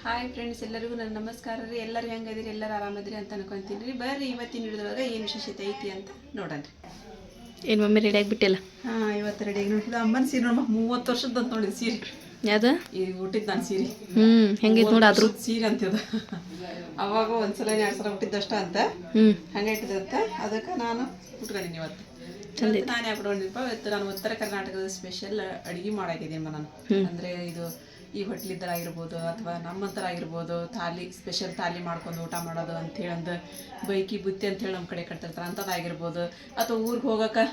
Hi friends, ಎಲ್ಲರಿಗೂ ನನ್ನ ನಮಸ್ಕಾರ ರೀ. ಎಲ್ಲರೂ ಹೆಂಗದಿರಿ? ಎಲ್ಲರೂ ಆರಾಮದಿರಿ ಅಂತ ಅನ್ಕೊಂತೀನಿ ರೀ. ಬರ್ರಿ ಇವತ್ತಿನ ಹಿಡಿದೊಳಗೆ ಏನು ವಿಶೇಷತೆ ಐತಿ ಅಂತ ನೋಡೋಣ. ಏನು ಮಮ್ಮಿ ರೆಡಿ ಆಗಿಬಿಟ್ಟಿಲ್ಲ? ಹಾಂ, ಇವತ್ತು ರೆಡಿ ಆಗಿ ನೋಡಿದ ಅಮ್ಮನ ಸೀರೆ ನೋಡ 30 ವರ್ಷದ ಅಂತ ನೋಡಿದ ಸೀರೆ. ಯಾವ್ದು? ಈಗ ಹುಟ್ಟಿದ್ದು ನಾನು ಸೀರೆ. ಹೆಂಗೈತೆ ನೋಡಾದ್ರು ಸೀರೆ ಅಂತಿದ. ಅವಾಗ ಒಂದ್ಸಲ 2 ಸಲ ಹುಟ್ಟಿದ್ದಷ್ಟ ಅಂತ ಹಂಗೆ ಇಟ್ಟಿದಂತ. ಅದಕ್ಕೆ ನಾನು ಉಟ್ಕೊಂಡಿನಿ ಇವತ್ತು. ನಾನು ಯಾಕೆ ಉಟ್ಕೊಂಡಿಪ್ಪ, ಇವತ್ತು ನಾನು ಉತ್ತರ ಕರ್ನಾಟಕದ ಸ್ಪೆಷಲ್ ಅಡುಗೆ ಮಾಡಾಕಿದ್ದೀನಿ ನಾನು. ಅಂದರೆ ಇದು ಈ ಹೋಟ್ಲಿದ್ದರ ಆಗಿರ್ಬೋದು ಅಥವಾ ನಮ್ಮಂತರ ಆಗಿರ್ಬೋದು, ಥಾಲಿ ಸ್ಪೆಷಲ್ ಥಾಲಿ ಮಾಡ್ಕೊಂಡು ಊಟ ಮಾಡೋದು ಅಂಥೇಳಿ ಒಂದು ಬೈಕಿ ಬುತ್ತಿ ಅಂಥೇಳಿ ನಮ್ಮ ಕಡೆ ಕಟ್ತಿರ್ತಾರೆ ಅಂಥದ್ದಾಗಿರ್ಬೋದು, ಅಥವಾ ಊರಿಗೆ ಹೋಗೋಕೆ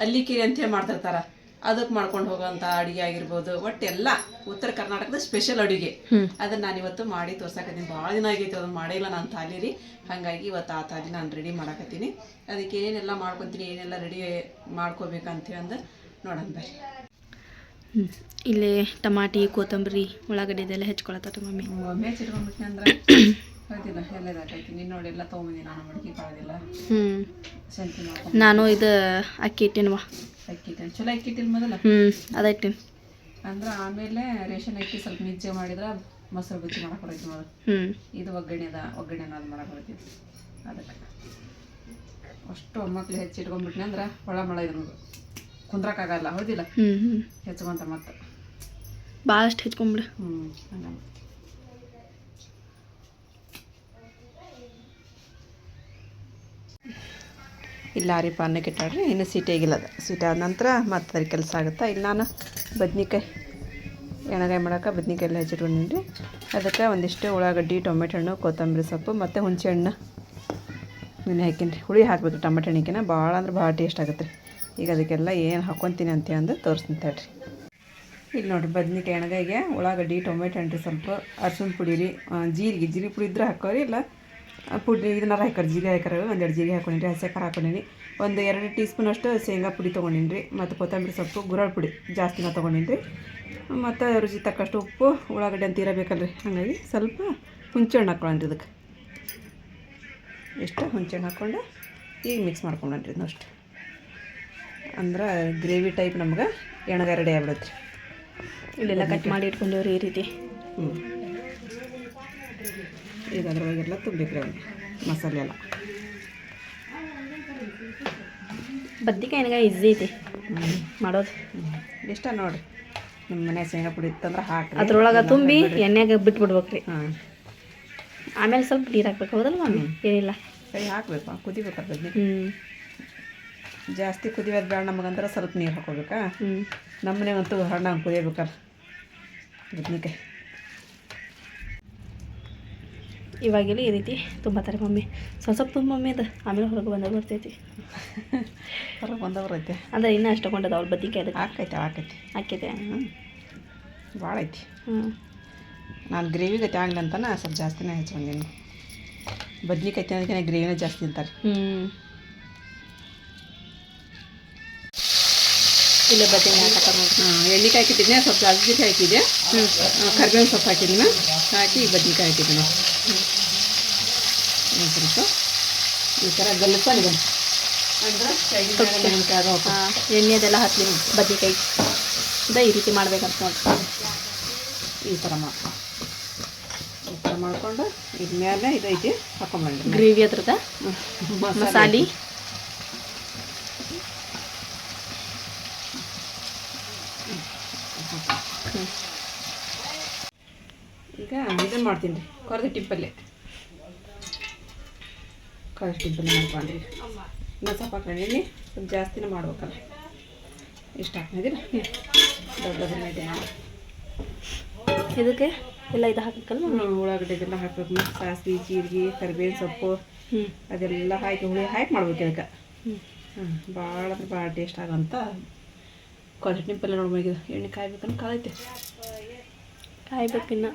ಅಲ್ಲಿಕೇರಿ ಅಂಥೇಳಿ ಮಾಡ್ತಿರ್ತಾರೆ, ಅದಕ್ಕೆ ಮಾಡ್ಕೊಂಡು ಹೋಗೋವಂಥ ಅಡುಗೆ ಆಗಿರ್ಬೋದು. ಒಟ್ಟೆಲ್ಲ ಉತ್ತರ ಕರ್ನಾಟಕದ ಸ್ಪೆಷಲ್ ಅಡುಗೆ ಅದನ್ನು ನಾನು ಇವತ್ತು ಮಾಡಿ ತೋರ್ಸಾಕತ್ತೀನಿ. ಭಾಳ ದಿನ ಆಗೈತಿ ಅದನ್ನು ಮಾಡಿಲ್ಲ ನಾನು ಥಾಲಿ ರೀ. ಹಾಗಾಗಿ ಇವತ್ತು ಆ ಥಾಲಿ ನಾನು ರೆಡಿ ಮಾಡಾಕತ್ತೀನಿ. ಅದಕ್ಕೆ ಏನೆಲ್ಲ ಮಾಡ್ಕೊತೀನಿ, ಏನೆಲ್ಲ ರೆಡಿ ಮಾಡ್ಕೋಬೇಕಂತೇಳಿ ಅಂದು ನೋಡೋಣ ಬರ್ರಿ. ಇಲ್ಲಿ ಟಮಾಟಿ, ಕೊತ್ತಂಬರಿ, ಉಳ್ಳಾಗಡ್ಡಿ ಇದೆಲ್ಲ ಹೆಚ್ಕೊಳತ್ತ ಮಮ್ಮಿ. ಒಮ್ಮೆ ಚಿಟ್ಕೊಂಡ್ಬಿಟ್ನಿ ಅಂದ್ರೆ ಹೋಯ್ತಿಲ್ಲ, ಎಲ್ಲದಾಕೈತಿ. ನೀನು ನೋಡಿ ಎಲ್ಲ ತೊಗೊಂಬಂದಿ ನಾನು ಮಡಿಕೆ ಕಾಳದಿಲ್ಲ ಸಂತಿ ಮಾಡ್ಕೊಂಡು. ನಾನು ಇದು ಅಕ್ಕಿ ಇಟ್ಟಿನವ. ಅಕ್ಕಿ ಇಟ್ಟೇನೆ, ಚಲೋ ಅಕ್ಕಿ ಇಟ್ಟಿಲ್ಲ ಮೊದಲ. ಅದ ಇಟ್ಟಿನಿ ಅಂದ್ರೆ ಆಮೇಲೆ ರೇಷನ್ ಅಕ್ಕಿ ಸ್ವಲ್ಪ ಮಿಜ್ಜೆ ಮಾಡಿದ್ರೆ ಮೊಸರು ಬಜ್ಜಿ ಮಾಡಕ್ಕೆ ಬರೈತಿ ನೋಡು. ಇದು ಒಗ್ಗರಣೆ ಅದು ಮಾಡಕ್ಕೆ ಬರೈತಿ. ಅದಕ್ಕೆ ಅಷ್ಟು ಮಕ್ಳು ಹೆಚ್ಚಿಟ್ಕೊಂಡ್ಬಿಟ್ನಿ ಅಂದ್ರೆ ಮಳ ಇದು ನಮಗೆ ಕುಂದ್ರಕ್ಕಾಗಲ್ಲ. ಹೌದಿಲ್ಲ? ಹೆಚ್ಕೊಂತ ಮತ್ತೆ ಭಾಳಷ್ಟು ಹೆಚ್ಕೊಂಬಿಡು. ಇಲ್ಲ ರೀಪ ಅನ್ನಕ್ಕೆ ಇಟ್ಟಾಡ್ರಿ, ಇನ್ನು ಸೀಟೆಗಿಲ್ಲ. ಅದು ಸೀಟೆ ಆದ ನಂತರ ಮತ್ತೆ ಅದ್ರ ಕೆಲಸ ಆಗುತ್ತೆ. ಇಲ್ಲಿ ನಾನು ಬದ್ನಿಕಾಯಿ ಎಣ್ಣೆಗಾಯಿ ಮಾಡೋಕೆ ಬದ್ನಿಕಾಯಿ ಎಲ್ಲ ಹೆಚ್ಚಿಟ್ಕೊಂಡಿನಿ ರೀ. ಅದಕ್ಕೆ ಒಂದಿಷ್ಟು ಉಳ್ಳಾಗಡ್ಡಿ, ಟೊಮೆಟೊ ಹಣ್ಣು, ಕೊತ್ತಂಬರಿ ಸೊಪ್ಪು ಮತ್ತು ಹುಣಸೆ ಹಣ್ಣು ನೆನೆ ಹಾಕಿನಿ ರೀ. ಹುಳಿ ಹಾಕ್ಬೇಕು ಟೊಮೆಟೊ ಹಣ್ಣಿಗೆ, ಭಾಳ ಅಂದ್ರೆ ಭಾಳ ಟೇಸ್ಟ್ ಆಗುತ್ತೆ ರೀ. ಈಗ ಅದಕ್ಕೆಲ್ಲ ಏನು ಹಾಕ್ಕೊತೀನಿ ಅಂತ ತೋರಿಸ್ತೀನಿ ತಡ್ರಿ. ಇಲ್ಲಿ ನೋಡಿರಿ, ಬದ್ನಿಕಾಯಿ ಎಣ್ಣೆಗಾಯಿಗೆ ಉಳ್ಳಾಗಡ್ಡಿ, ಟೊಮೆಟೊ ಹಣ್ಣು, ಸ್ವಲ್ಪ ಅರ್ಶಿಣ ಪುಡಿ ರೀ, ಜೀರಿಗೆ ಪುಡಿ ಇದ್ರೆ ಹಾಕೋರಿ, ಇಲ್ಲ ಪುಡಿ ಇದನ್ನಾರ ಹಾಕೋರಿ. ಜೀರಿಗೆ ಹಾಕೋರಿ, 1-2 ಜೀರಿಗೆ ಹಾಕೊಂಡಿನಿ, ಹಸಿ ಖಾರ ಹಾಕೊಂಡಿನಿ, 1-2 ಟೀ ಸ್ಪೂನ್ ಅಷ್ಟು ಶೇಂಗಾ ಪುಡಿ ತೊಗೊಂಡಿನಿ ರೀ, ಮತ್ತು ಕೊತ್ತಂಬರಿ ಸೊಪ್ಪು, ಗುರಳ್ ಪುಡಿ ಜಾಸ್ತಿನ ತೊಗೊಂಡಿನಿ ರೀ, ಮತ್ತು ರುಚಿ ತಕ್ಕಷ್ಟು ಉಪ್ಪು. ಉಳ್ಳಾಗಡ್ಡಿ ಅಂತ ಇರಬೇಕಲ್ರಿ, ಹಾಗಾಗಿ ಸ್ವಲ್ಪ ಹುಂಚೆ ಹಣ್ಣು ಹಾಕ್ಕೊಳ್ಳೋಣ ಇದಕ್ಕೆ. ಇಷ್ಟು ಹುಂಚೆ ಹಣ್ಣು ಹಾಕ್ಕೊಂಡು ಈಗ ಮಿಕ್ಸ್ ಮಾಡ್ಕೊಂಡ್ರಿ ಅಷ್ಟು. ಅಂದ್ರೆ ಗ್ರೇವಿ ಟೈಪ್ ನಮ್ಗೆ ಎಣ್ಣೆಗಾಯಿ ರೆಡಿ ಆಗ್ಬಿಡುತ್ತೆ ರೀ. ಇಲ್ಲೆಲ್ಲ ಕಟ್ ಮಾಡಿ ಇಟ್ಕೊಂಡೇವ್ರಿ ಈ ರೀತಿ. ಈಗ ಅದ್ರೊಳಗೆಲ್ಲ ತುಂಬಬೇಕು ರೀ ಅವ್ನು ಮಸಾಲೆ ಎಲ್ಲ. ಬದ್ನಿಕಾಯಿ ಎಣ್ಣೆಗಾಯಿ ಈಸಿ ಐತಿ ಮಾಡೋದು. ಇಷ್ಟ ನೋಡಿರಿ, ನಿಮ್ಮ ಮನೆ ಶೇಂಗಾ ಪುಡಿ ಇತ್ತಂದ್ರೆ ಹಾಕಿ ಅದ್ರೊಳಗೆ ತುಂಬಿ ಎಣ್ಣೆಗೆ ಬಿಟ್ಬಿಡ್ಬೇಕು ರೀ. ಆಮೇಲೆ ಸ್ವಲ್ಪ ನೀರು ಹಾಕ್ಬೇಕು. ಹೌದಲ್ಲ ಮಮ್ಮಿ? ಏನಿಲ್ಲ, ಕೈ ಹಾಕ್ಬೇಕು, ಕುದಿಬೇಕಲ್ಲ ಬದ್ನಿಕಾಯಿ. ಜಾಸ್ತಿ ಕುದಿಯೋದು ಬೇಡ ನಮಗಂದ್ರೆ ಸ್ವಲ್ಪ ನೀರು ಹಾಕೋಬೇಕಾ. ನಮ್ಮನೆಗಂತೂ ಹಣ್ಣಾಗಿ ಕುದಿಯಬೇಕಲ್ಲ ಬದ್ನಿಕಾಯಿ. ಇವಾಗೆಲ್ಲ ಈ ರೀತಿ ತುಂಬತ್ತಾರೆ ಮಮ್ಮಿ. ಸ್ವಲ್ಪ ತುಂಬ ಮಮ್ಮಿ ಅದು, ಆಮೇಲೆ ಹೊರಗೆ ಬಂದಾಗ ಬರ್ತೈತಿ. ಹೊರಗೆ ಬಂದವ್ರು ಐತೆ ಅಂದರೆ ಇನ್ನೂ ಅಷ್ಟು ಕೊಂಡದ ಅವ್ಳು ಬದ್ನಿಕಾಯಿ ಅದಕ್ಕೆ ಹಾಕೈತೆ. ಭಾಳ ಐತಿ. ನಾನು ಗ್ರೇವಿಗೆ ಆಗಲಿ ಅಂತಾನೆ ಸ್ವಲ್ಪ ಜಾಸ್ತಿನೇ ಹೆಚ್ಕೊಂಡೀನಿ. ಬದ್ನಿಕಾಯಿ ತಿನ್ನೋದಕ್ಕೆ ಗ್ರೇವಿನೇ ಜಾಸ್ತಿ ಅಂತಾರೆ. ಇಲ್ಲ ಬದ್ನಿಕಾಯಿ ಹಾಕತ್ತಾರೆ. ಎಣ್ಣೆಕಾಯಿ ಹಾಕಿದ್ದೀನಿ, ಸ್ವಲ್ಪ ಜಾಸ್ತಿ ಹಾಕಿದ್ದೆ, ಕರಿಬೇವಿನ ಸೊಪ್ಪು ಹಾಕಿದ್ದೀನಿ, ಹಾಕಿ ಬದ್ನಿಕಾಯಿ ಹಾಕಿದ್ದೀನಿ. ಸ್ವಲ್ಪ ಈ ಥರ ಗಲ್ಲತ್ತಾನೆ ಬಂದು ಅಂದ್ರೆ ಎಣ್ಣೆದೆಲ್ಲ ಹಾಕಿ ಬದ್ನಿಕಾಯಿ ಈ ರೀತಿ ಮಾಡ್ಬೇಕಂತ ನೋಡಿ. ಈ ಥರ ಮಾಡ್ಕೊಂಡು ಇದ್ಮೇಲೆ ಇದೈತಿ ಹಾಕೊಂಡ್ಬಂದ್ರಿ ಗ್ರೇವಿ ಅದ್ರದ ಮಸಾಲೆ. ಈಗ ಇದನ್ನು ಮಾಡ್ತೀನಿ ರೀ, ಕೊರದೆ ಟಿಪ್ಪಲ್ಲಿ ಮಾಡ್ಕೊಂಡ್ರಿ. ಇನ್ನೂ ಸ್ವಲ್ಪ ಹಾಕೊಂಡೀನಿ, ಸ್ವಲ್ಪ ಜಾಸ್ತಿನೇ ಮಾಡ್ಬೇಕಲ್ಲ. ಇಷ್ಟು ಹಾಕಿದಿಲ್ಲ, ದೊಡ್ಡದನ್ನ ಇದೆ ನಾನು. ಇದಕ್ಕೆ ಎಲ್ಲ ಇದು ಹಾಕಬೇಕಲ್ಲ, ಉಳ್ಳಾಗಡ್ಡೆ ಇದೆಲ್ಲ ಹಾಕ್ಬೇಕು. ಸಾಸಿವೆ, ಜೀರಿಗೆ, ಕರಿಬೇವಿನ ಸೊಪ್ಪು ಅದೆಲ್ಲ ಹಾಕಿ ಹುಳಿ ಹಾಕಿ ಮಾಡ್ಬೇಕು ಇದಕ್ಕೆ. ಭಾಳ ಅಂದ್ರೆ ಭಾಳ ಟೇಸ್ಟ್ ಆಗೋಂಥ ಕೊರದೆ ಟಿಪ್ಪಲ್ಲಿ ನೋಡ್ಬೇಕು. ಎಣ್ಣೆ ಕಾಯ್ಬೇಕಂದ್ರೆ ಕಾಯ್ತೆ, ಕಾಯ್ಬೇಕಿನ್ನ.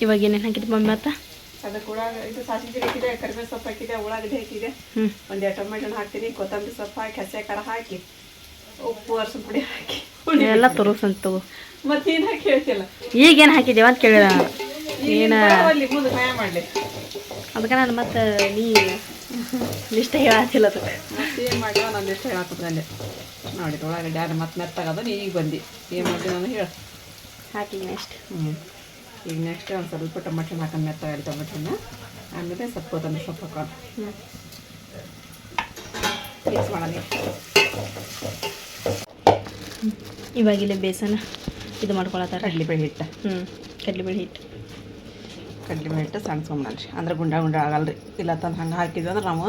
ಇವಾಗ ಏನೇನು ಹಾಕಿದ್ದು ಮಮ್ಮಿ? ಮತ್ತು ಅದಕ್ಕೆ ಇದು ಸಾಸಿವೆ ಜೀರಿಗೆ ಹಾಕಿದೆ, ಕರಿಬೇವಿನ ಸೊಪ್ಪು ಹಾಕಿದೆ, ಉಳ್ಳಾಗಡ್ಡೆ ಹಾಕಿದೆ, 1-2 ಟೊಮೆಟೊ ಹಾಕ್ತೀನಿ, ಕೊತ್ತಂಬರಿ ಸೊಪ್ಪು ಹಾಕಿ, ಹಸಿ ಖಾರ ಹಾಕಿ, ಉಪ್ಪು, ಅರ್ಶಿಣ ಪುಡಿ ಹಾಕಿ ಎಲ್ಲ ತೋರಿಸಂತ. ಮತ್ತೆ ನೀನು ಹಾಕಿ ಹೇಳ್ತಿಲ್ಲ, ಈಗೇನು ಹಾಕಿದ್ದೇವೆ ಅಂತ ಕೇಳಿದ ಏನು ಮುಂದೆ ಮಾಯ ಮಾಡಲಿ. ಅದಕ್ಕೆ ನಾನು ಮತ್ತೆ ನೀ ಲಿಸ್ಟ್ ಹೇಳತ್ತಿಲ್ಲ. ಅದಕ್ಕೆ ಮತ್ತೆ ಏನು ಮಾಡಿವ, ನಾನು ಲಿಸ್ಟ್ ಹೇಳಾಕಂದೆ ನೋಡಿ. ಉಳ್ಳಾಗಡ್ಡೆ ಯಾರು ಮತ್ತೆ ಮೆತ್ತಾಗದ, ನೀ ಈಗ ಬಂದು ಏನು ಮಾಡಿ ನಾನು ಹೇಳು. ಹಾಕಿ ನೆಕ್ಸ್ಟ್ ಈಗ ನೆಕ್ಸ್ಟ್ ಒಂದು ಸ್ವಲ್ಪ ಟೊಮೆಟೊ ಹಾಕೊಂಡು ಮೆತ್ತಾಗಿ ಟೊಮೆಟೊನ ಆಮೇಲೆ ಸ್ವಲ್ಪ ಕೊತ್ತಂಬರಿ ಸೊಪ್ಪು ಹಾಕೊಂಡು ಮಿಕ್ಸ್ ಮಾಡೋಣ. ಇವಾಗಿಲ್ಲೇ ಬೇಸನ ಇದು ಮಾಡ್ಕೊಳತ್ತಾರೆ. ಕಡ್ಲೆಬೇಳೆ ಹಿಟ್ಟು ಕಡ್ಲೆಬೇಳೆ ಹಿಟ್ಟು ಸಣ್ಸ್ಕೊಂಬಿಡ್ರಿ, ಅಂದ್ರೆ ಗುಂಡ ಗುಂಡ ಆಗಲ್ರಿ. ಇಲ್ಲ ತಂದು ಹಂಗೆ ಹಾಕಿದ್ವಿ ಅಂದ್ರೆ ನಾವು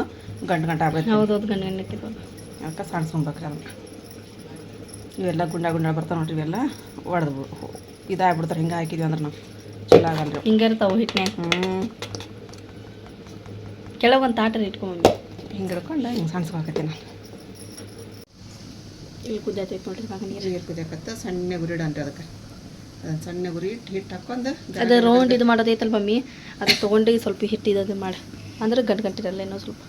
ಗಂಟು ಆಗ್ಬೇಕು. ಹೌದೌದು ಗಂಡು ಹಾಕಿದ್ವು ಅದಕ್ಕೆ ಸಣ್ಸ್ಕೊಬೇಕ್ರಿ ಅದನ್ನು. ಇವೆಲ್ಲ ಗುಂಡ ಬರ್ತಾವೆ ನೋಡ್ರಿ, ಇವೆಲ್ಲ ಒಡೆದು ಇದಾಗ್ಬಿಡ್ತಾರೆ. ಹಿಂಗೆ ಹಾಕಿದ್ವಿ ಅಂದ್ರೆ ನಾವು ಚಲೋ ಆಗಲ್ರಿ. ಹಿಂಗೆ ಇರ್ತಾವೆ ಹಿಟ್ಟನ್ಯಾಗ. ಕೆಳಗೊಂದು ತಾಟಲ್ಲಿ ಇಟ್ಕೊಂಬಂದು ಹಿಂಗೆ ಹಿಡ್ಕೊಂಡು ಹಿಂಗೆ ಸಣ್ಸ್ಕೊಳಕತ್ತೀನಿ ನಾನು. ಇಲ್ಲಿ ಕುದ್ದೈತೆ ನೋಡ್ರಿ ಇವಾಗ ನೀರು ಕುದಿಯಕತ್ತ ಸಣ್ಣ ಗುರಿ ಇಡನ್ರಿ. ಅದಕ್ಕೆ ಸಣ್ಣ ಗುರಿ ಇಟ್ಟು ಹಿಟ್ಟು ಹಾಕೊಂಡು ಅದು ರೌಂಡ್ ಇದು ಮಾಡೋದೈತಲ್ಲ ಮಮ್ಮಿ, ಅದು ತೊಗೊಂಡು ಸ್ವಲ್ಪ ಹಿಟ್ಟು ಇದು ಮಾಡಿ ಅಂದ್ರೆ ಗಂಟಿರಲ್ಲ ಇನ್ನೂ ಸ್ವಲ್ಪ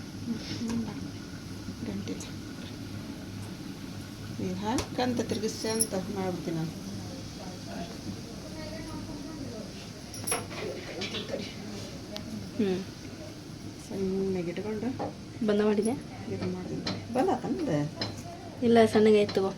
ಗಂಟೆ ನೀರು ಹಾಕಂತ ತಿರುಗಿಸಿ ಅಂತ ಮಾಡ್ಬಿಡ್ತೀನಿ ನಾನು. ಸಣ್ಣಗೆ ಇಟ್ಕೊಂಡು ಬಂದ ಮಾಡಿದೆ ಇದು ಮಾಡಿದ್ದೀನಿ. ಬಂದ ಇಲ್ಲ ಸಣ್ಣಗೆ ಆಯ್ತು ತಗೋ.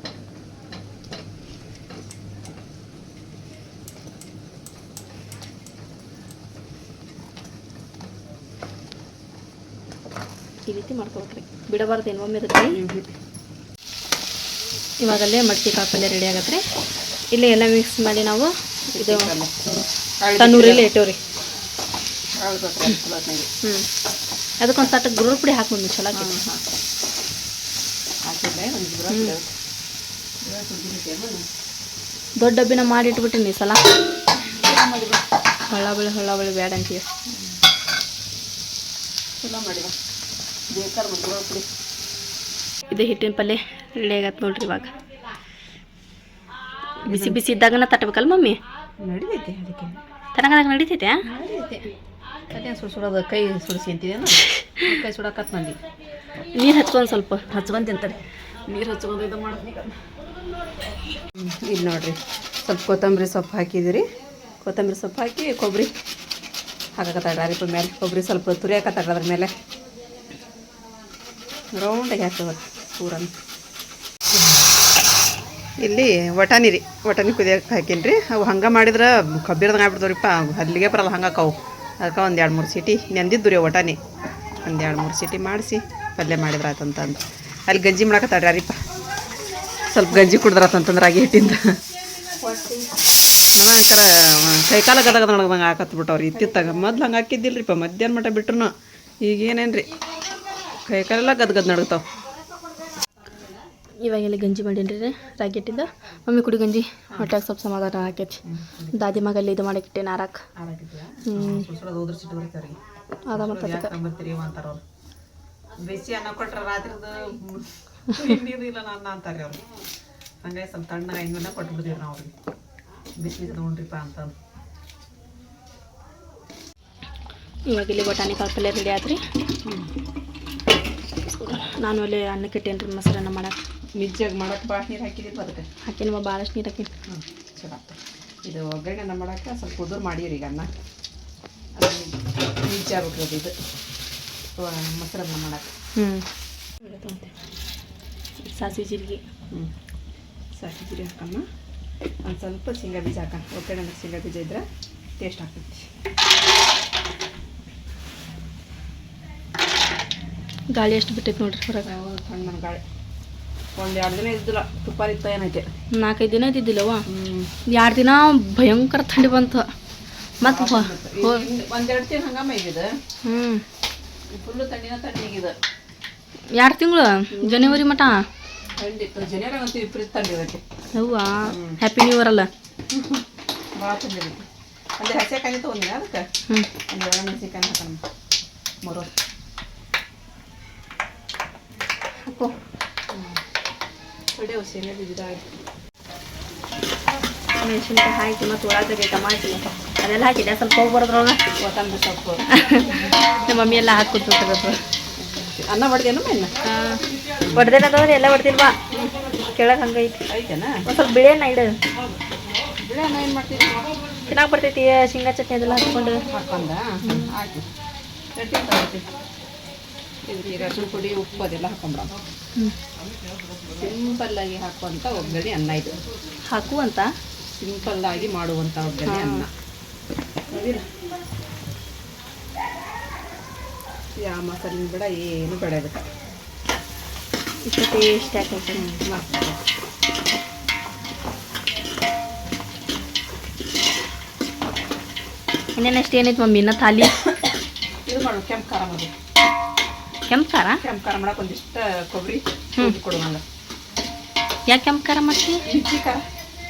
ಈ ರೀತಿ ಮಾಡ್ಕೊಬೇಕ್ರಿ, ಬಿಡಬಾರ್ದೇನು ಒಮ್ಮೆ ಅದಕ್ಕೆ. ಇವಾಗಲ್ಲೇ ಮಡ್ಕೆ ಕಾಳು ಪಲ್ಯ ರೆಡಿ ಆಗತ್ತೆ. ಇಲ್ಲೇ ಎಲ್ಲ ಮಿಕ್ಸ್ ಮಾಡಿ ನಾವು ಇದು ತನ್ನೂರಲ್ಲಿ ಇಟ್ಟವ್ರಿ. ಅದಕ್ಕೊಂದು ತಟ್ಟಕ್ಕೆ ಗುರುಳು ಪುಡಿ ಹಾಕ್ಬಂದು ಚಲೋ ಆಕೈತಿ. ದೊಡ್ಡ ಡಬ್ಬಿನ ಮಾಡಿ ಇಟ್ಬಿಟ್ಟಿನಿ ಈ ಸಲ. ಹೊಳ್ಳಬಳ್ಳಿ ಬೇಡ ಅಂತೀವಿ. ಚಲೋ ಮಾಡಿವ ಬೇಕಾದ್ರೆ ಗುರುಳು ಪುಡಿ. ಇದು ಹಿಟ್ಟಿನ ಪಲ್ಯ ರೆಡಿ ಆಗತ್ತೆ ನೋಡ್ರಿ. ಇವಾಗ ಬಿಸಿ ಬಿಸಿ ಇದ್ದಾಗನ ತಟ್ಟಬೇಕಲ್ಲ ಮಮ್ಮಿ? ನಡಿತೈತಿ, ಅದಕ್ಕೆ ತನಕ ನಡಿತೈತೆ. ಅದೇ ಸುಡೋದು ಕೈ ಸುಡಿಸಿ ಅಂತಿದ್ದೇನು, ಕೈ ಸುಡಕತ್ ಮಂದಿ. ನೀರು ಹಚ್ಕೊಂಡು ಸ್ವಲ್ಪ ಹಚ್ಕೊಂಡು ತಿಂತಾರೆ. ನೀರು ಹಚ್ಕೊಂಡು ಇದು ಮಾಡ್ತೀನಿ. ಇಲ್ಲಿ ನೋಡಿರಿ ಸ್ವಲ್ಪ ಕೊತ್ತಂಬರಿ ಸೊಪ್ಪು ಹಾಕಿದಿರಿ. ಕೊತ್ತಂಬರಿ ಸೊಪ್ಪು ಹಾಕಿ ಕೊಬ್ಬರಿ ಹಾಕಕತ್ತಾಡ್ರಿ ಅರಿಪ ಮೇಲೆ. ಕೊಬ್ಬರಿ ಸ್ವಲ್ಪ ತುರಿಯಾಕತ್ತಾಡ್ರಿ ಅದ್ರ ಮೇಲೆ ರೌಂಡಾಗಿ ಹಾಕ್ತದ ಪೂರನ್ನು. ಇಲ್ಲಿ ವಟಾಣಿ ರೀ, ವಟಾಣಿ ಕುದಿಯಕ್ಕೆ ಹಾಕೀನಿ. ಅವು ಹಂಗೆ ಮಾಡಿದ್ರೆ ಕಬ್ಬಿರದಂಗೆ ಆಗ್ಬಿಡ್ತಾವ್ರಿಪ್ಪ, ಅಲ್ಲಿಗೆ ಬರಲ್ಲ ಹಂಗೆ ಅವು. ಅದಕ್ಕೆ ಒಂದು 2-3 ಸೀಟಿ ನೆಂದಿದ್ದು ರೀ ವಟಾಣಿ. ಒಂದು 2-3 ಸೀಟಿ ಮಾಡಿಸಿ ಪಲ್ಯ ಮಾಡಿದ್ರೆ ಆತಂತಂದು. ಅಲ್ಲಿ ಗಂಜಿ ಮಾಡಕತ್ತಾಡ್ರಿ ಅರಿಪ. ಸ್ವಲ್ಪ ಗಂಜಿ ಕುಡ್ದ್ರಾತಂತಂದ್ರೆ ರಾಗಿ ಹಿಟ್ಟಿಂದ ಅನಂತರ ಕೈಕಾಲ ಗದಗದ ನಡ್ದಂಗೆ ಹಾಕತ್ಬಿಟ್ಟವ್ರಿ. ಇತ್ತಿತ್ತಾಗ ಮೊದ್ಲು ಹಂಗೆ ಹಾಕಿದ್ದಿಲ್ರಿಪ್ಪ, ಮಧ್ಯಾಹ್ನ ಮಟ್ಟ ಬಿಟ್ರು. ಈಗೇನೇನು ರೀ ಕೈಕಾಲೆಲ್ಲ ಗದ್ಗದ್ ನಡ್ತಾವೆ. ಇವಾಗೆಲ್ಲ ಗಂಜಿ ಮಾಡೀನಿ ರಾಗಿ ಹಿಟ್ಟಿಂದ. ಮಮ್ಮಿ ಕುಡಿ ಗಂಜಿ, ಹೊಟ್ಟೆಗೆ ಸ್ವಲ್ಪ ಸಮಾಧಾನ ಹಾಕೈತಿ. ದಾದಿ ಮಗಲ್ಲಿ ಇದು ಮಾಡಕ್ಕಿಟ್ಟೆ ನಾರಾಕ. ಅದ ಅಂತಾರ ಬಿಸಿ ಅನ್ನ ಕೊಟ್ರೆ ರಾತ್ರಿದು ನೀರಿಲ್ಲ ನನ್ನ ಅಂತಾರೆ ಅವ್ರು. ಹಂಗಾಗಿ ಸ್ವಲ್ಪ ತಣ್ಣಗೆ 5 ದಿನ ಕೊಟ್ಬಿಡ್ತೀವಿ ನಾವು ಅವ್ರಿಗೆ. ಬಿಸಿ ನೋಡ್ರಿಪ್ಪ ಅಂತ. ಇವಾಗ ಇಲ್ಲಿ ಬಟಾಣಿ ಕಾಳು ಪಲ್ಯ ರೆಡಿ ಆದ್ರಿ. ನಾನು ಅಲ್ಲಿ ಅನ್ನಕ್ಕೆ ಇಟ್ಟೇನ್ರಿ ಮೊಸರನ್ನ ಮಾಡಕ್ಕೆ. ನಿಜ್ಜಾಗಿ ಮಾಡಕ್ಕೆ ಭಾಳ ನೀರು ಹಾಕಿದ್ದೀವಿ. ಅದಕ್ಕೆ ಹಾಕಿನ ಭಾಳಷ್ಟು ನೀರು ಹಾಕಿನಿ. ಚಲೋ ಆಗ್ತದೆ. ಇದು ಒಗ್ಗರಣೆನ ಮಾಡೋಕ್ಕೆ ಸ್ವಲ್ಪ ಉದುರು ಮಾಡಿರಿ ಈಗ ಅನ್ನ. ನಿಜ್ಜಾಗ್ಬಿಟ್ರದು ಇದು ಮೊಸರನ್ನ ಮಾಡೋಕ್ಕೆ. ಸಾಸಿವೆ ಜೀರಿಗೆ ಸಾಸಿವೆ ಜೀರಿಗೆ ಹಾಕಮ್ಮ. ಒಂದು ಸ್ವಲ್ಪ ಶೇಂಗಾ ಬೀಜ ಹಾಕೋಣ. ಒಗ್ಗರಣೆ ಶೇಂಗಾ ಬೀಜ ಇದ್ರೆ ಟೇಸ್ಟ್ ಆಗ್ತೈತಿ. ಗಾಳಿ ಎಷ್ಟು ಬಿಟ್ಟೈತೆ ನೋಡ್ರಿ ಹೊರಗೆ. ಸಣ್ಣ ಗಾಳಿ. 1-2 ದಿನ ಇದ್ದಿಲ್ಲ, ತುಪ್ಪ ಇತ್ತ ಏನೈತೆ. 4-5 ದಿನ ಇದ್ದಿದ್ದಿಲ್ಲವ. 2 ದಿನ ಭಯಂಕರ ಥಂಡಿ ಬಂತು. ಮತ್ತು 1-2 ದಿನ ಹಂಗಮ್ಮ ಈಗಿದೆ. ಫುಲ್ಲು ತಣ್ಣಗಿದೆ. 2 ತಿಂಗಳು ಜನವರಿ ಮಟ ಥಂಡಿ. ಜನವರಿ ಅಂತೂ ವಿಪರೀತ ಥಂಡಿ ಇರುತ್ತೆ. ಹೌವಾ, ಹ್ಯಾಪಿ ನ್ಯೂ ಇಯರ್ ಅಲ್ಲ. ಭಾಳ ಥಂಡಿ ಇರುತ್ತೆ. ಅಂದರೆ ಹಸಿಕಾಯಿ ತೊಗೊಂಡಿನಿ. ಅದಕ್ಕೆ ಒಂದು ಒಣಮೆಣಸಿಕಾಯಿ ಹಾಕೋಣ. 3 ಹಾಕೋ. ಒಳ್ಳೆ ಶೇಂಗಾ ಬೀಜ ಮೆಣಸಿನ್ಕಾಯಿ ಹಾಕಿ ಮತ್ತು ಒಳಗಡೆ ಟಮಾಟಿ ಅದೆಲ್ಲ ಹಾಕಿದೆ. ಸ್ವಲ್ಪ ಹೋಗಿ ಬರೋದ್ರೊಳಗೆ ಕೊತ್ತಂಬರಿ ಸೊಪ್ಪು ನಮ್ಮ ಮಮ್ಮಿ ಎಲ್ಲ ಹಾಕ್ಕೊತಿರ್ತದೆ. ಅನ್ನ ಹೊಡೆದೇನು ಮೇನ ಹೊಡೆದೇನಂತಂದ್ರೆ ಎಲ್ಲ ಹೊಡೆದಿಲ್ವಾ ಕೆಳಗೆ ಹಂಗೆ ಐತೆನಾ. ಒಂದು ಸ್ವಲ್ಪ ಬಿಳೆನ ಇಡು. ಬಿಳೆ ಅನ್ನ ಏನು ಮಾಡ್ತೀವಿ? ಚೆನ್ನಾಗಿ ಬರ್ತೈತಿ. ಶೇಂಗಾ ಚಟ್ನಿ ಅದೆಲ್ಲ ಹಾಕ್ಕೊಂಡು ಹಾಕಿ ಚಟ್ನಿ ತಗೊಳ್ತೀವಿ. ಇದು ಅರಿಶಿನ ಪುಡಿ ಉಪ್ಪು ಅದೆಲ್ಲ ಹಾಕೊಂಬಿಡ. ಸಿಂಪಲ್ಲಾಗಿ ಹಾಕುವಂಥ ಒಗ್ಗರಣೆ ಅನ್ನ ಇದು. ಹಾಕುವಂತ ಸಿಂಪಲ್ಲಾಗಿ ಮಾಡುವಂಥ ಒಗ್ಗರಣೆ ಅನ್ನ. ಇಲ್ಲ ಯಾವ ಮಸಾಲೆ ಬೇಡ ಏನು ಬೇಡ ಇದಕ್ಕೆ ಇಷ್ಟು ಟೇಸ್ಟ್ ಆಗ್ತೈತೆ. ಮಸ್ತ್ ಇನ್ನೇನಷ್ಟು ಏನೈತೆ ಮಮ್ಮಿ ಇನ್ನ ಥಾಲಿ ಇದು ಮಾಡು ಕೆಂಪು ಖಾರ ಮಾಡೋದು. ಕೆಂಪು ಖಾರ ಕೆಂಪು ಖಾರ ಮಾಡಕ್ಕೆ ಒಂದಿಷ್ಟು ಕೊಬ್ಬರಿ ಕೊಡು ನಂಗೆ. ಯಾಕೆ ಕೆಂಪು ಖಾರ ಮಾಡ್ತೀವಿ?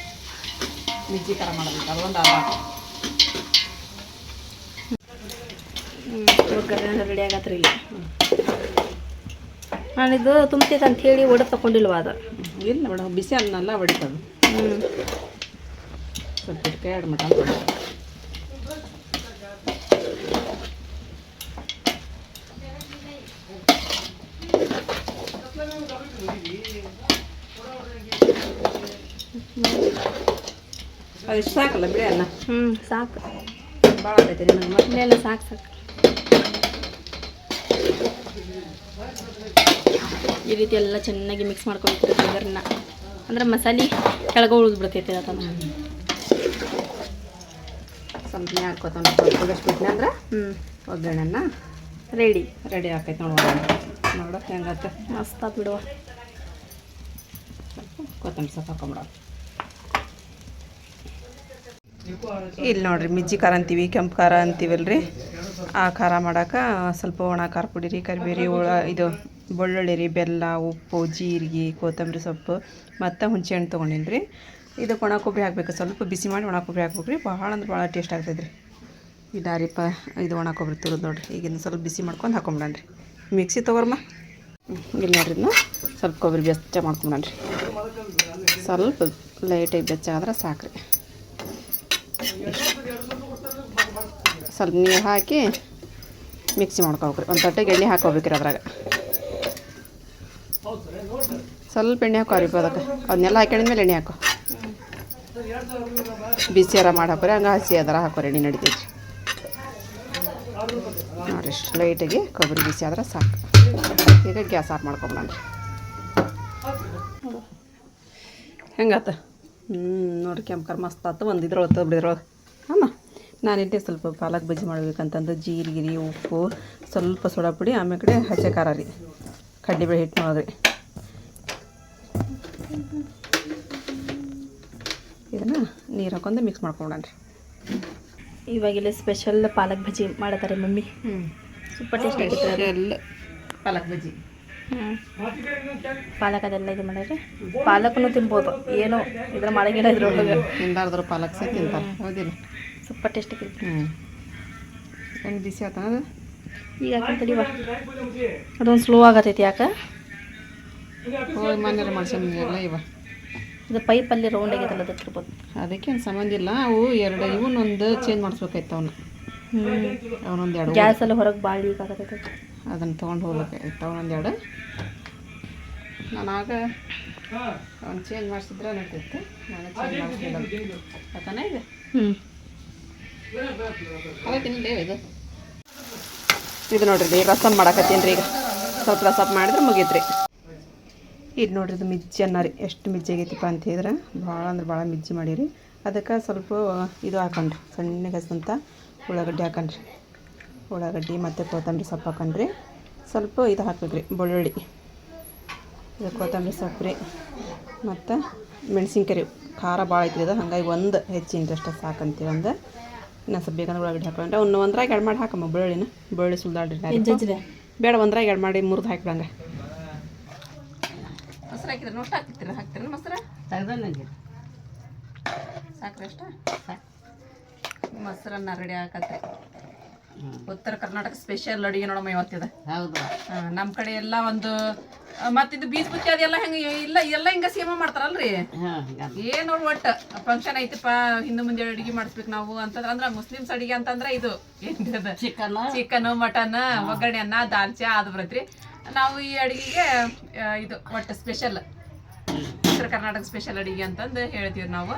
ಮಿಜ್ಜಿ ಖಾರ ಮಾಡೋದು ಅದೊಂದು ಅರ್ಧ ಒಗ್ಗರಣೆ ರೆಡಿ ಆಗತ್ರಿ ಇಲ್ಲಿ. ನಾನಿದು ತುಂಬ್ತೈತೆ ಅಂತ ಹೇಳಿ ಒಡೆ ತಗೊಂಡಿಲ್ವ ಅದು? ಇಲ್ಲ ಮೇಡಮ್ ಬಿಸಿ ಅನ್ನಲ್ಲ ಹೊಡಿತದು. ಸ್ವಲ್ಪ ಕೈ ಆಡ್ ಮಟ ಅದು ಸಾಕಲ್ಲ ಬಿಡಿ ಅನ್ನ. ಸಾಕು, ಭಾಳ ಆಗೈತೆ ನಿಮಗೆ ಮತ್ತೆ. ಇಲ್ಲ ಸಾಕು ಸಾಕು. ಈ ರೀತಿ ಎಲ್ಲ ಚೆನ್ನಾಗಿ ಮಿಕ್ಸ್ ಮಾಡ್ಕೊಬೇಕು ಒಗ್ಗರಣೆ, ಅಂದ್ರೆ ಮಸಾಲೆ ಕೆಳಗೆ ಉಳಿದು ಬಿಡ್ತೈತೆ ಅದನ್ನು. ಸ್ವಲ್ಪ ಹಾಕ್ಕೊತಾನೆ ಬಿಟ್ನೆ ಅಂದ್ರೆ ಒಗ್ಗರಣೆನ ರೆಡಿ ಆಕೈತೆ ನೋಡೋಕೆ ಹೆಂಗತ್ತೆ ಮಸ್ತ್ ಆತು ಬಿಡುವ. ಸ್ವಲ್ಪ ಕೊತ್ತಂಬರಿ ಸೊಪ್ಪು ಹಾಕೊಂಬಿಡೋದು. ಇಲ್ಲಿ ನೋಡ್ರಿ ಮಿಜ್ಜಿ ಖಾರ ಅಂತೀವಿ, ಕೆಂಪು ಖಾರ ಅಂತೀವಲ್ರಿ. ಆ ಖಾರ ಮಾಡೋಕೆ ಸ್ವಲ್ಪ ಒಣ ಖಾರ ಪುಡಿ ರೀ, ಕರಿಬೇರಿ, ಇದು ಬೆಳ್ಳುಳ್ಳಿ ರೀ, ಬೆಲ್ಲ, ಉಪ್ಪು, ಜೀರಿಗೆ, ಕೊತ್ತಂಬರಿ ಸೊಪ್ಪು ಮತ್ತು ಹುಣಸೆಹಣ್ಣು ತೊಗೊಂಡಿನಿ ರೀ. ಇದಕ್ಕೆ ಒಣ ಕೊಬ್ಬರಿ ಹಾಕಬೇಕು, ಸ್ವಲ್ಪ ಬಿಸಿ ಮಾಡಿ ಒಣ ಕೊಬ್ಬರಿ ಹಾಕ್ಬೇಕು ರೀ. ಭಾಳ ಅಂದ್ರೆ ಭಾಳ ಟೇಸ್ಟ್ ಆಗ್ತೈತೆ ರೀ. ಇದಾರಿಪ್ಪ ಇದು ಒಣ ಕೊಬ್ಬರಿ ತುರಿದು ನೋಡಿರಿ. ಈಗಿನ ಸ್ವಲ್ಪ ಬಿಸಿ ಮಾಡ್ಕೊಂಡು ಹಾಕೊಂಬಿಡಣ್ರಿ. ಮಿಕ್ಸಿ ತೊಗೊರ್ಮ. ಇಲ್ಲಿ ನೋಡ್ರಿ ಇದನ್ನ ಸ್ವಲ್ಪ ಕೊಬ್ಬರಿ ಬೆಚ್ಚ ಮಾಡ್ಕೊಂಬಿಡಣ್ರಿ. ಸ್ವಲ್ಪ ಲೈಟಾಗಿ ಬೆಚ್ಚಾದ್ರೆ ಸಾಕ್ರಿ. ಸ್ವಲ್ಪ ನೀರು ಹಾಕಿ ಮಿಕ್ಸಿ ಮಾಡ್ಕೊಬೇಕ್ರಿ. ಒಂದು ತಟ್ಟೆಗೆ ಎಣ್ಣೆ ಹಾಕೋಬೇಕ್ರಿ. ಅದ್ರಾಗ ಸ್ವಲ್ಪ ಎಣ್ಣೆ ಹಾಕೋರಿಪ್ಪ ಅದಕ್ಕೆ. ಅದನ್ನೆಲ್ಲ ಹಾಕೊಂಡಿದ್ಮೇಲೆ ಎಣ್ಣೆ ಹಾಕೋ. ಬಿಸಿಯಾರ ಮಾಡಿ ಹಾಕೋರಿ, ಹಂಗೆ ಹಸಿ ಅದರ ಹಾಕೋರಿ, ಎಣ್ಣೆ ನಡಿತೈತಿ ನೋಡಿರಿ. ಇಷ್ಟು ಲೈಟಾಗಿ ಕೊಬ್ಬರಿ ಬಿಸಿ ಆದ್ರೆ ಸಾಕು. ಈಗ ಗ್ಯಾಸ್ ಆಫ್ ಮಾಡ್ಕೊಂಬಿಡಣ್ರಿ. ಹೆಂಗಾತ? ನೋಡಿರಿ ಕೆಂಪು ಖಾರ ಮಸ್ತ್ ಆತು. ಒಂದು ಇದ್ರೊಳಗೆ ಬಿಡಿದ್ರೊಳಗೆ ಅಮ್ಮ ನಾನಿದ್ದೆ ಸ್ವಲ್ಪ ಪಾಲಕ್ ಬಜ್ಜಿ ಮಾಡ್ಬೇಕಂತಂದು ಜೀರಿಗೆ, ಉಪ್ಪು, ಸ್ವಲ್ಪ ಸೋಡಾ ಪುಡಿ, ಆಮೇಲೆ ಕಡೆ ಹಚ್ಚೆ ಖಾರ ರೀ, ಕಡ್ಲೆಬೇಳೆ ಹಿಟ್ಟು ಮಾಡೋದ್ರಿ. ಇದನ್ನು ನೀರು ಹಾಕೊಂಡು ಮಿಕ್ಸ್ ಮಾಡ್ಕೊಂಡ್ರಿ. ಇವಾಗೆಲ್ಲ ಸ್ಪೆಷಲ್ ಪಾಲಕ್ ಬಜ್ಜಿ ಮಾಡತಾರೆ ಮಮ್ಮಿ. ಸೂಪರ್ ಟೇಸ್ಟ್ ಆಗಿತ್ತು ಎಲ್ಲ ಪಾಲಕ್ ಬಜ್ಜಿ. ಪಾಲಕ್ ಅದೆಲ್ಲ ಇದು ಮಾಡಿದ್ರೆ ಪಾಲಕನ್ನು ತಿನ್ಬೋದು, ಏನೋ ಇದ್ರ ಮಾಡಂಗಿಲ್ಲ ಇದ್ರೊಳಗೆ. ತಿಂದಾರ್ದ್ರು ಪಾಲಕ್ ಸಹ ತಿಂತಾರೆ, ಹೌದಿಲ್ಲ? ಸೂಪರ್ ಟೇಸ್ಟ್ ಆಗಿತ್ತು. ಎಣ್ಣೆ ಬಿಸಿ ಆತ ಅದು ಈಗ ಹಾಕಂತಡಿವ. ಅದೊಂದು ಸ್ಲೋ ಆಗತೈತಿ. ಯಾಕೆ ಹೋಗಿ ಮನೇಲಿ ಮಾಡ್ಸಂಗಿಲ್ಲ ಇವ. ಇದು ಪೈಪಲ್ಲಿ ರೌಂಡ್ ಆಗೈತಲ್ಲ ಅದಕ್ಕಿರ್ಬೋದು. ಅದಕ್ಕೇನು ಸಂಬಂಧ ಇಲ್ಲ. ಅವು ಎರಡು ಇವನ್ನೊಂದು ಚೇಂಜ್ ಮಾಡಿಸ್ಬೇಕಾಯ್ತು. ಅವನೊಂದು ಎರಡು ಗ್ಯಾಸಲ್ಲಿ ಹೊರಗೆ ಭಾಳ ಲೀಕ್ ಆಗತೈತೆ. ಅದನ್ನು ತೊಗೊಂಡು ಹೋಗ್ಬೇಕಾಯ್ತು ಅವನೊಂದು ಎರಡು. ನಾನು ಆಗ ಅವ್ನು ಚೇಂಜ್ ಮಾಡಿಸಿದ್ರೆ ನಡೀತಿತ್ತು. ನಾನು ಚೇಂಜ್ ಮಾಡಿಸಿಲ್ಲ ಯಾಕಂದ್ರೆ ಇದು ಅದಕ್ಕಿಂತ ಇದು ನೋಡ್ರಿ ರಸಮ್ ಮಾಡಕತ್ತೀನಿ ರೀ. ಈಗ ಸ್ವಲ್ಪ ರಸಮ್ ಮಾಡಿದ್ರೆ ಮುಗೀತ್ರಿ. ಇದು ನೋಡ್ರಿ ಇದು ಮಿಜ್ಜಿ ಅನ್ನ ರೀ. ಎಷ್ಟು ಮಿಜ್ಜಿ ಆಗೈತಿಪ್ಪ ಅಂತ ಹೇಳಿದ್ರೆ ಭಾಳ ಅಂದ್ರೆ ಭಾಳ ಮಿಜ್ಜಿ ಮಾಡೀರಿ. ಅದಕ್ಕೆ ಸ್ವಲ್ಪ ಇದು ಹಾಕೊಂಡ್ರಿ, ಸಣ್ಣಗೆ ಹಸಿದಂಥ ಉಳ್ಳಾಗಡ್ಡಿ ಹಾಕೊಂಡ್ರಿ. ಉಳ್ಳಾಗಡ್ಡಿ ಮತ್ತು ಕೊತ್ತಂಬರಿ ಸೊಪ್ಪು ಹಾಕೊಂಡ್ರಿ. ಸ್ವಲ್ಪ ಇದು ಹಾಕ್ಬೇಕ್ರಿ, ಬೆಳ್ಳುಳ್ಳಿ, ಇದು ಕೊತ್ತಂಬರಿ ಸೊಪ್ಪು ರೀ, ಮತ್ತು ಮೆಣಸಿನ್ಕಾಯಿ. ಖಾರ ಭಾಳ ಐತ್ರಿ ಇದು, ಹಾಗಾಗಿ ಒಂದು ಹೆಚ್ಚಿನ ಅಷ್ಟು ಸಾಕಂತೀವಿ. ಒಂದು ಇನ್ನೂ ಸ್ವಲ್ಪ ಬೇಕಂದ್ರೆ ಉಳ್ಳಾಗಡ್ಡಿ ಹಾಕೊಂಡ್ರೆ ಅವ್ನು ಒಂದ್ರಾಗ ಎರಡು ಮಾಡಿ ಹಾಕಮ್ಮ. ಬೆಳ್ಳುಳ್ಳಿ ಸುಲ್ದಾಡ್ರಿ ಬೇಡ, ಒಂದ್ರಾಗ ಎರಡು ಮಾಡಿ ಮುರಿದು ಹಾಕಿಬಿಡಂಗೆ. ಮೊಸರು ಹಾಕಿದ್ರೆ ನೋಷ್ಟು ಹಾಕ್ತೀರ ಮೊಸರು ತೆಗ್ದಂಗೆ ಸಾಕ್ರಿ ಅಷ್ಟ. ಮೊಸರನ್ನ ರೆಡಿ ಹಾಕತ್ರಿ. ಉತ್ತರ ಕರ್ನಾಟಕ ಸ್ಪೆಷಲ್ ಅಡುಗೆ ನೋಡಮ್ಮ ಇವತ್ತಿದೆ. ಹೌದು, ನಮ್ಮ ಕಡೆ ಎಲ್ಲ ಒಂದು ಮತ್ತಿದು ಬೀಜ ಬುತ್ತಿ ಅದೆಲ್ಲ ಹೆಂಗೆ ಇಲ್ಲ, ಎಲ್ಲ ಹಿಂಗೆ ಸೇಮ ಮಾಡ್ತಾರಲ್ರಿ. ಏನು ಒಟ್ಟು ಫಂಕ್ಷನ್ ಐತಪ್ಪ, ಹಿಂದೆ ಮುಂದೆ ಅಡುಗೆ ಮಾಡಿಸ್ಬೇಕು ನಾವು ಅಂತಂದ್ರೆ, ಅಂದ್ರೆ ಮುಸ್ಲಿಮ್ಸ್ ಅಡುಗೆ ಅಂತಂದ್ರೆ ಇದು ಏನಿದೆ ಚಿಕನ್, ಮಟನ್, ಒಗ್ಗರಣೆ ಅನ್ನ, ದಾಲ್ಚಾ ಅದು ಬರತ್ರಿ. ನಾವು ಈ ಅಡುಗೆಗೆ ಇದು ಒಟ್ಟು ಸ್ಪೆಷಲ್ ಉತ್ತರ ಕರ್ನಾಟಕ ಸ್ಪೆಷಲ್ ಅಡುಗೆ ಅಂತಂದು ಹೇಳ್ತೀವಿ ನಾವು.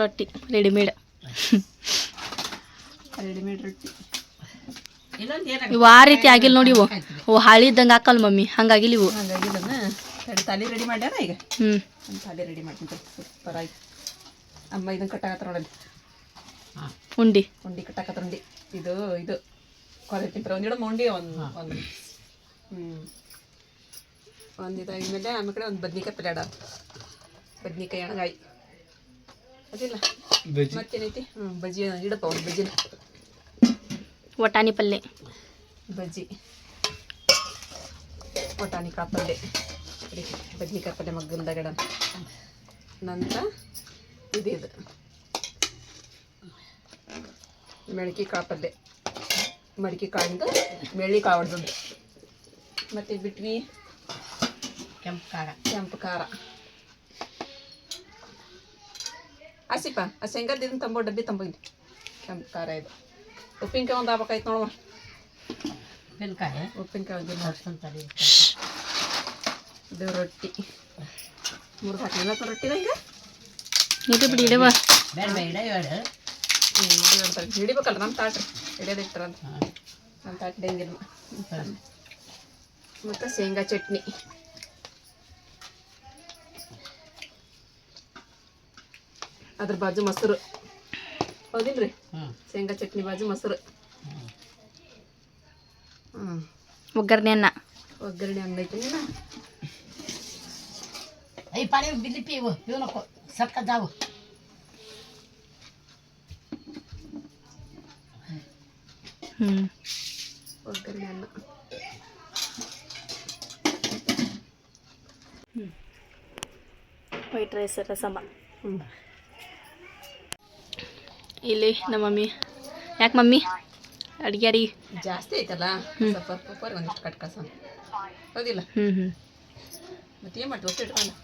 ರೊಟ್ಟಿ ರೆಡಿಮೇಡ್ ರೊಟ್ಟಿ ಇವು ಆ ರೀತಿ ಆಗಿಲ್ಲ ನೋಡಿ. ಇವು ಹಾಳಿ ಇದ್ದಂಗೆ ಹಾಕಲ್ಲ ಮಮ್ಮಿ, ಹಂಗಾಗಿಲ್ಲ ಇವು. ಹಂಗಾಗಿಲ್ಲ ತಾಲಿ ರೆಡಿ ಮಾಡ್ಯಾರ. ಈಗ ಒಂದು ತಾಲಿ ರೆಡಿ ಮಾಡ್ತೀನಿ ಸೂಪರ್ ಆಗಿ. ಅಮ್ಮ ಇದನ್ನು ಕಟ್ಟಾಗತ್ತ ನೋಡಲ್ಲಿ. ಉಂಡಿ ಉಂಡಿ ಕಟ್ಟಾಕತ್ರ ಉಂಡಿ ಇದು ಇದು ಕೊಲೆ ತಿಂತಾರೆ ಒಂದಿಡ ಉಂಡಿ ಒಂದು ಒಂದು ಇದಾದ್ಮೇಲೆ ಆಮೇಲೆ ಕಡೆ ಒಂದು ಬದ್ನಿಕಾಯಿ ಪಲ್ಯ ಬದ್ನಿಕಾಯಿ ಎಣ್ಣಗಾಯಿ ಅದಿಲ್ಲ ಮತ್ತೇನೈತಿ ಬಜ್ಜಿ ಇಡಪ್ಪ ಒಂದು ಬಜ್ಜಿನ ವಟಾಣಿ ಪಲ್ಯ ಬಜ್ಜಿ ವಟಾಣಿ ಕಾಳು ಪಲ್ಯ ಬದ್ನಿಕಾಯಿ ಪಲ್ಯ ಮಗ್ಗಲ್ದಾಗಡ ನಂತರ ಇದು ಮೆಣಕಿ ಕಾಳು ಪಲ್ಯ ಮಡಿಕೆ ಕಾಳಿಂದ ಬೆಳ್ಳಿ ಕಾಳು ಹೊಡೆದದ್ದು ಮತ್ತು ಬಿಟ್ವಿ ಕೆಂಪು ಖಾರ ಹಸಿಪ್ಪ ಆ ಶೇಂಗಾದ ಇದನ್ನು ತಂಬೋ ಡಬ್ಬಿ ತಂಬೋಗಿ ಕೆಂಪು ಖಾರ ಇದು ಉಪ್ಪಿನಕಾಯಿ ಒಂದು ಆಗ್ಬೇಕಾಯ್ತು ನೋಡುವ ಉಪ್ಪಿನಕಾಯಿ ಇದು ರೊಟ್ಟಿ 3 ಹಾಕಿಲ್ಲ ರೊಟ್ಟಿದ ಈಗ ಇದು ಬಿಡಿ ಇಡವ ಹಿಡಿಬೇಕಲ್ಲ ನಮ್ಮ ತಾಟ್ರಿ ಹಿಡಿಯೋದು ಇಟ್ಟಾರಂತ ನಮ್ಮ ತಾಟ್ ಹೆಂಗಿಲ್ಲ ಮತ್ತು ಶೇಂಗಾ ಚಟ್ನಿ ಅದ್ರ ಬಾಜು ಮೊಸರು ಹೌದಿಲ್ರಿ ಶೇಂಗಾ ಚಟ್ನಿ ಬಾಜು ಮೊಸರು ಒಗ್ಗರಣೆ ಅನ್ನ ಒಗ್ಗರಣೆ ಹಂಗೈತಿ ನೀನು ಒಗ್ಗರಣೆ ಅನ್ನ ವೈಟ್ ರೈಸ್ ರಸಮ ಇಲ್ಲಿ ನಮ್ಮ ಮಮ್ಮಿ ಯಾಕೆ ಮಮ್ಮಿ ಅಡುಗೆ ಜಾಸ್ತಿ ಐತಲ್ಲ ಸ್ವಲ್ಪ ಉಪ್ಪರ್ ಒಂದಿಷ್ಟು ಕಟ್ಕಸ ಹೌದಿಲ್ಲ ಮತ್ತೆ ಏನು ಮಾಡ್ತೀವಿ ಒಟ್ಟು ಇಟ್ಕೊಂಡು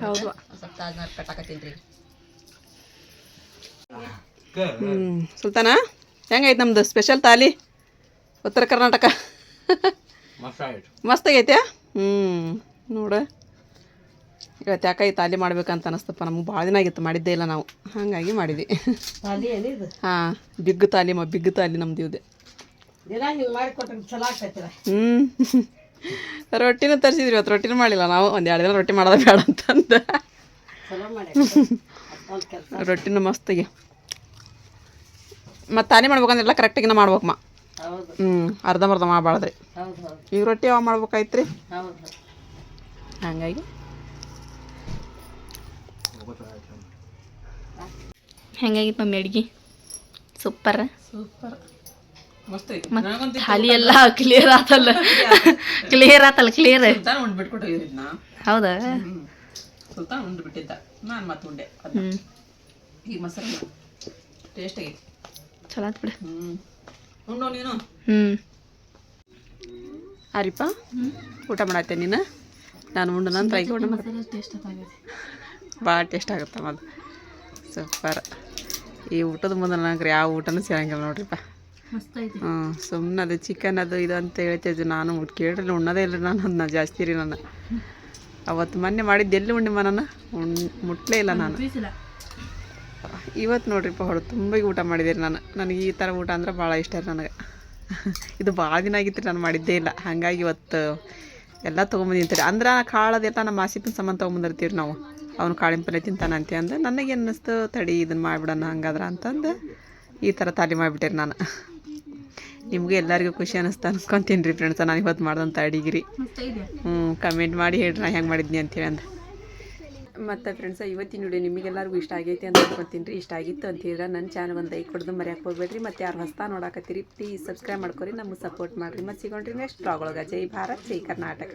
ಹೌದು ಸ್ವಲ್ಪ ತಾಜ್ಮಹಲ್ ಕಟ್ಟಾಕತ್ತೀನಿ ಸುಲ್ತಾನ ಹೆಂಗೈತೆ ನಮ್ದು ಸ್ಪೆಷಲ್ ತಾಲಿ ಉತ್ತರ ಕರ್ನಾಟಕ ಮಸ್ತ್ ಆಗೈತೆ ನೋಡು ಇವತ್ತು ಯಾಕೆ ಈ ತಾಲಿ ಮಾಡ್ಬೇಕಂತ ಅನಿಸ್ತಪ್ಪ ನಮ್ಗೆ ಭಾಳ ದಿನ ಆಗಿತ್ತು ಮಾಡಿದ್ದೇ ಇಲ್ಲ ನಾವು ಹಾಗಾಗಿ ಮಾಡಿದ್ವಿ ಹಾಂ ಬಿಗ್ಗು ತಾಲಿ ಬಿಗ್ಗು ತಾಲಿ ನಮ್ದು ಇದೆ ರೊಟ್ಟಿನೂ ತರಿಸಿದ್ವಿ ಇವತ್ತು ರೊಟ್ಟಿನೂ ಮಾಡಿಲ್ಲ ನಾವು ಒಂದು 2 ದಿನ ರೊಟ್ಟಿ ಮಾಡೋದು ಬೇಡ ಅಂತಂದು ರೊಟ್ಟಿನೂ ಮಸ್ತಿಗೆ ಮತ್ತು ತಾಲಿ ಮಾಡ್ಬೇಕಂದ್ರೆಲ್ಲ ಕರೆಕ್ಟಾಗಿನ ಮಾಡ್ಬೇಕಮ್ಮ ಅರ್ಧಂಬರ್ಧ ಮಾಡಬಾರ್ದ್ರಿ ಈಗ ರೊಟ್ಟಿ ಯಾವ ಮಾಡ್ಬೇಕಾಯ್ತು ರೀ ಹಾಗಾಗಿ ಹೆಂಗಾಗಿತ್ತು ಮಮ್ಮಿ ಅಡ್ಗೆ ಸೂಪರ್ ಮಸ್ತ್ ಮತ್ತು ಹಾಲಿ ಎಲ್ಲ ಕ್ಲಿಯರ್ ಆತಲ್ಲ ಕ್ಲಿಯರ್ ಉಂಡ್ಬಿಟ್ಕೊಟ್ಟು ಹೋಗಿದ್ನ ಹೌದಾ ಸುಲ್ತಾನ್ ಉಂಡ್ಬಿಟ್ಟಿದ್ದ ನಾನು ಮತ್ತೆ ಉಂಡೆ ಈ ಮಸಾಲೆ ಟೇಸ್ಟ್ ಆಗೈತಿ ಚಲೋ ಆತ್ ಬಿಡು ಉಂಡೋ ನೀನು ಅರಿಪ ಊಟ ಮಾಡತ್ತೆ ನೀನು ನಾನು ಉಂಡು ನಂತರ ಈಗ ಉಂಡು ಭಾಳ ಟೇಸ್ಟ್ ಆಗುತ್ತೆ ಅದು ಸೂಪರ್ ಈ ಊಟದ ಮುಂದೆ ನಂಗೆ ಯಾವ ಊಟನೂ ಸೇರಂಗಿಲ್ಲ ನೋಡ್ರಿಪ್ಪ ಸುಮ್ಮನೆ ಅದು ಚಿಕನ್ ಅದು ಇದು ಅಂತ ಹೇಳ್ತಿದ್ದೆ ನಾನು ಕೇಳ್ರಿ ಉಣ್ಣೋದೇ ಇಲ್ಲ ನಾನು ಅದನ್ನ ಜಾಸ್ತಿ ರೀ ನಾನು ಅವತ್ತು ಮೊನ್ನೆ ಮಾಡಿದ್ದು ಎಲ್ಲಿ ಉಂಡಿಮ್ಮ ನಾನು ಮುಟ್ಲೇ ಇಲ್ಲ ನಾನು ಇವತ್ತು ನೋಡ್ರಿಪ್ಪ ಹೊಡೆ ತುಂಬ ಊಟ ಮಾಡಿದ್ದೀರಿ ನನಗೆ ಈ ಥರ ಊಟ ಅಂದ್ರೆ ಭಾಳ ಇಷ್ಟ ರೀ ನನಗೆ ಇದು ಭಾಳ ದಿನ ಆಗಿತ್ತು ನಾನು ಮಾಡಿದ್ದೇ ಇಲ್ಲ ಹಾಗಾಗಿ ಇವತ್ತು ಎಲ್ಲ ತೊಗೊಂಬಂದಿರ್ತೀರಿ ಅಂದ್ರೆ ಕಾಳದೆಲ್ಲ ನಮ್ಮ ಆಸಿಪಿನ ಸಂಬಂಧ ತೊಗೊಂಬಂದಿರ್ತೀವಿ ನಾವು ಅವ್ನು ಕಾಳಿನ ಪಲ್ಯ ತಿಂತಾನಂತೆ ಅಂದು ನನಗೆ ಅನ್ನಿಸ್ತು ತಡಿ ಇದನ್ನು ಮಾಡಿಬಿಡೋಣ ಹಂಗಾದ್ರೆ ಅಂತಂದು ಈ ಥರ ತಾಲಿ ಮಾಡಿಬಿಟ್ಟೇರಿ ನಾನು ನಿಮಗೂ ಎಲ್ಲರಿಗೂ ಖುಷಿ ಅನ್ನಿಸ್ತಾ ಅನ್ಕೊತೀನಿ ರೀ ಫ್ರೆಂಡ್ಸ ನಾನು ಇವತ್ತು ಮಾಡ್ದಂಥ ಅಡಿಗೆ ಕಮೆಂಟ್ ಮಾಡಿ ಹೇಳ್ರಿ ನಾ ಹೆಂಗೆ ಮಾಡಿದ್ನಿ ಅಂತೇಳಿ ಅಂದ್ರೆ ಮತ್ತು ಫ್ರೆಂಡ್ಸ ಇವತ್ತಿನ ವಿಡಿಯೋ ನಿಮಗೆಲ್ಲರಿಗೂ ಇಷ್ಟ ಆಗೈತೆ ಅಂತ ಅನ್ಕೊತೀನಿ ರೀ ಇಷ್ಟ ಆಗಿತ್ತು ಅಂತ ಹೇಳಿದ್ರೆ ನನ್ನ ಚಾನಲ್ ಒಂದು ಲೈಕ್ ಕೊಡೋದು ಮರ್ಯಾಕೆ ಹೋಗ್ಬೇಡ್ರಿ ಮತ್ತು ಯಾರು ಹೊಸ್ತಾ ನೋಡಾಕತ್ತೀರಿ ಪ್ಲೀಸ್ ಸಬ್ಸ್ಕ್ರೈಬ್ ಮಾಡ್ಕೊರಿ ನಮಗೆ ಸಪೋರ್ಟ್ ಮಾಡಿರಿ ಮತ್ತು ಸಿಗೋಣ್ರಿ ನೆಕ್ಸ್ಟ್ ಬ್ಲಾಗ್ ಒಳಗೆ ಜೈ ಭಾರತ್ ಜೈ ಕರ್ನಾಟಕ.